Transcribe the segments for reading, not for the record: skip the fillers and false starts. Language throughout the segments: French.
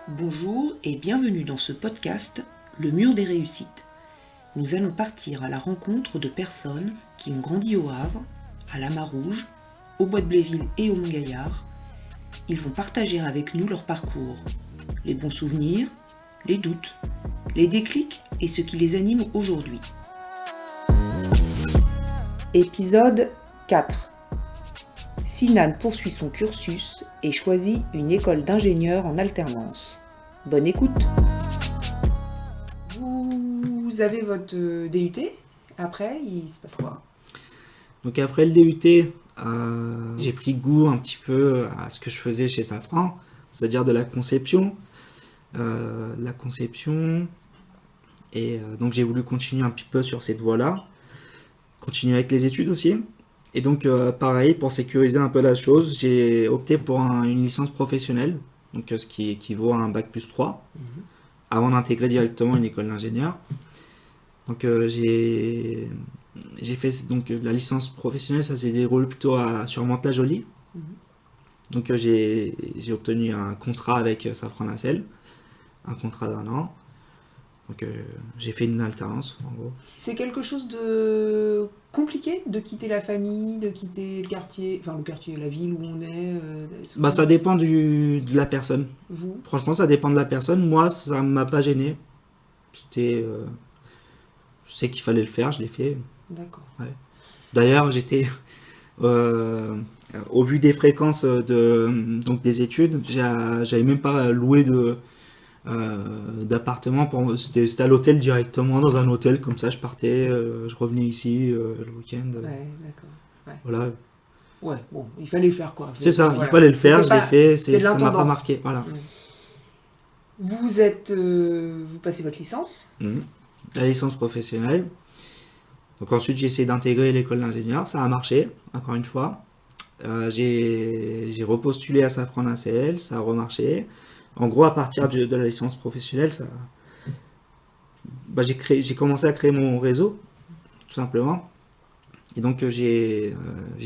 Bonjour et bienvenue dans ce podcast Le mur des réussites. Nous allons partir à la rencontre de personnes qui ont grandi au Havre, à la Marouge, au Bois de Bléville et au Mont-Gaillard. Ils vont partager avec nous leur parcours, les bons souvenirs, les doutes, les déclics et ce qui les anime aujourd'hui. Épisode 4. Sinan poursuit son cursus et choisit une école d'ingénieur en alternance. Bonne écoute. Vous avez votre DUT. Après, il se passe quoi? Donc après le DUT, j'ai pris goût un petit peu à ce que je faisais chez Safran, c'est-à-dire de la conception. Et donc j'ai voulu continuer un petit peu sur cette voie-là, continuer avec les études aussi. Et donc pareil, pour sécuriser un peu la chose, j'ai opté pour une licence professionnelle, donc ce qui équivaut à un bac+3, avant d'intégrer directement une école d'ingénieur. Donc j'ai fait donc la licence professionnelle, ça s'est déroulé plutôt sur Mantes-la-Jolie. Donc j'ai obtenu un contrat avec Safran Nacelle, un contrat d'1 an. Donc j'ai fait une alternance en gros. C'est quelque chose de compliqué de quitter la famille, de quitter le quartier, la ville où on est. Ça dépend de la personne. Vous? Franchement, ça dépend de la personne. Moi, ça m'a pas gêné. C'était, je sais qu'il fallait le faire, je l'ai fait. D'accord. Ouais. D'ailleurs, j'étais au vu des fréquences donc des études, j'avais même pas loué d'appartement. C'était à l'hôtel directement, dans un hôtel comme ça. Je partais, je revenais ici le week-end. Ouais, d'accord. Ouais. Voilà. Ouais, bon, il fallait le faire quoi. C'est ça, Voilà, il fallait le faire, je c'était l'ai pas- fait, c'est de ça m'a pas l'intendance. marqué. Voilà. Vous passez votre licence. La licence professionnelle. Donc ensuite j'ai essayé d'intégrer l'école d'ingénieur, ça a marché, encore une fois. J'ai repostulé à Safran Nacelle, ça a remarché. En gros, à partir de la licence professionnelle, j'ai commencé à créer mon réseau, tout simplement. Et donc j'ai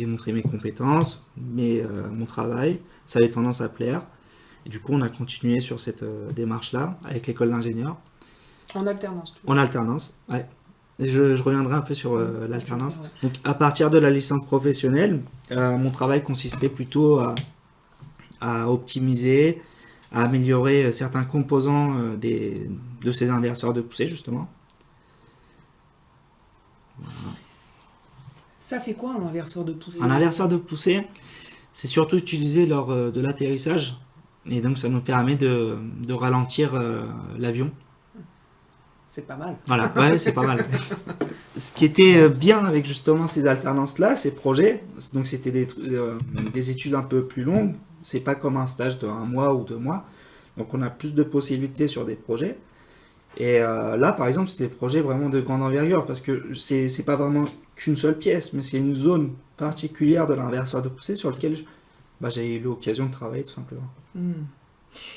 montré mes compétences, mon travail, ça avait tendance à plaire. Et du coup, on a continué sur cette démarche-là avec l'école d'ingénieur. En alternance. En alternance, ouais. Et je reviendrai un peu sur l'alternance. Ouais. Donc, à partir de la licence professionnelle, mon travail consistait plutôt à optimiser, à améliorer certains composants de ces inverseurs de poussée, justement. Voilà. Ça fait quoi un inverseur de poussée? Un inverseur de poussée, c'est surtout utilisé lors de l'atterrissage. Et donc, ça nous permet de ralentir l'avion. C'est pas mal. Voilà, ouais, c'est pas mal. Ce qui était bien avec justement ces alternances-là, ces projets, donc c'était des études un peu plus longues, c'est pas comme un stage de 1 mois ou 2 mois, donc on a plus de possibilités sur des projets. Et là, par exemple, c'était des projets vraiment de grande envergure, parce que c'est pas vraiment qu'une seule pièce, mais c'est une zone particulière de l'inverseur de poussée sur lequel j'ai eu l'occasion de travailler tout simplement.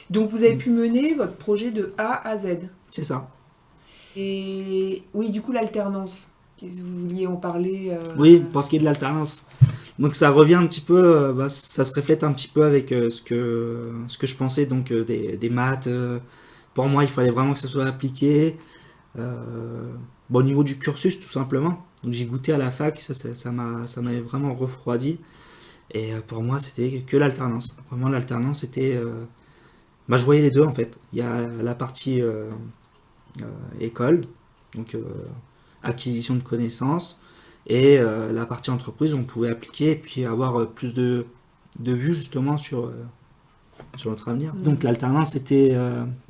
Donc vous avez pu mener votre projet de A à Z. C'est ça. Et oui, du coup, l'alternance. Qu'est-ce que vous vouliez en parler Oui, pour ce qui est de l'alternance. Donc ça revient un petit peu, ça se reflète un petit peu avec ce que je pensais donc des maths. Pour moi, il fallait vraiment que ça soit appliqué. Au niveau du cursus, tout simplement. Donc j'ai goûté à la fac, ça m'avait vraiment refroidi. Et pour moi, c'était que l'alternance. Vraiment, l'alternance, c'était... je voyais les deux, en fait. Il y a la partie école, donc acquisition de connaissances, et la partie entreprise, on pouvait appliquer et puis avoir plus de vues, justement, sur notre avenir. Donc l'alternance était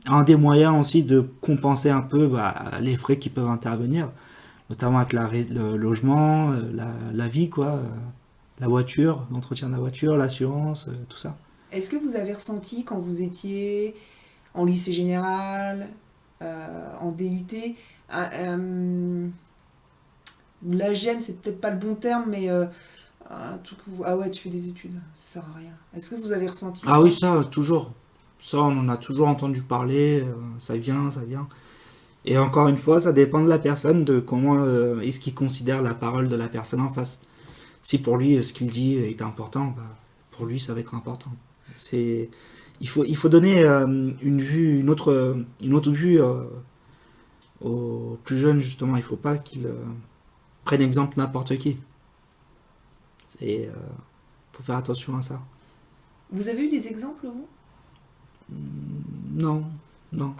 un des moyens aussi de compenser un peu les frais qui peuvent intervenir, notamment avec le logement, la vie, quoi, la voiture, l'entretien de la voiture, l'assurance, tout ça. Est-ce que vous avez ressenti quand vous étiez en lycée général, en DUT, la gêne, c'est peut-être pas le bon terme, mais un truc où, ah ouais, tu fais des études, ça sert à rien. Est-ce que vous avez ressenti ça? Ah oui, ça, toujours. Ça, on en a toujours entendu parler, ça vient, ça vient. Et encore une fois, ça dépend de la personne, de comment est-ce qu'il considère la parole de la personne en face. Si pour lui, ce qu'il dit est important, pour lui, ça va être important. il faut donner une autre vue aux plus jeunes, justement. Il faut pas qu'ils prennent exemple n'importe qui. Il faut faire attention à ça. Vous avez eu des exemples, vous? Non, non.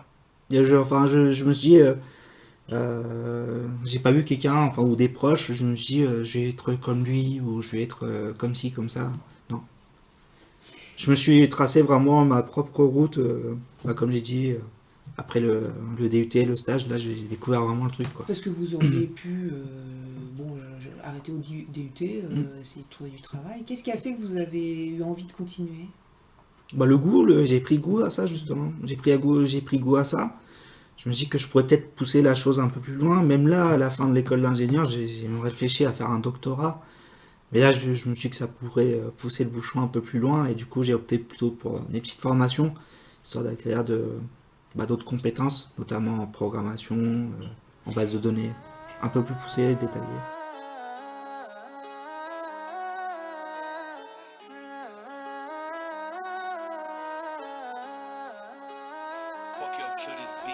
Je me suis dit, j'ai pas vu quelqu'un, enfin, ou des proches, je me suis dit, je vais être comme lui, ou je vais être comme ci, comme ça. Non. Je me suis tracé vraiment ma propre route, comme j'ai dit, après le DUT, le stage, là j'ai découvert vraiment le truc, quoi. Parce que vous auriez pu arrêter au DUT, Mm. essayer de trouver du travail. Qu'est-ce qui a fait que vous avez eu envie de continuer? Bah, j'ai pris goût à ça, justement. J'ai pris goût à ça. Je me suis dit que je pourrais peut-être pousser la chose un peu plus loin. Même là, à la fin de l'école d'ingénieur, j'ai réfléchi à faire un doctorat. Mais là, je me suis dit que ça pourrait pousser le bouchon un peu plus loin. Et du coup, j'ai opté plutôt pour des petites formations, histoire d'acquérir d'autres compétences, notamment en programmation, en base de données, un peu plus poussées, détaillées. Fuck your kill this beat.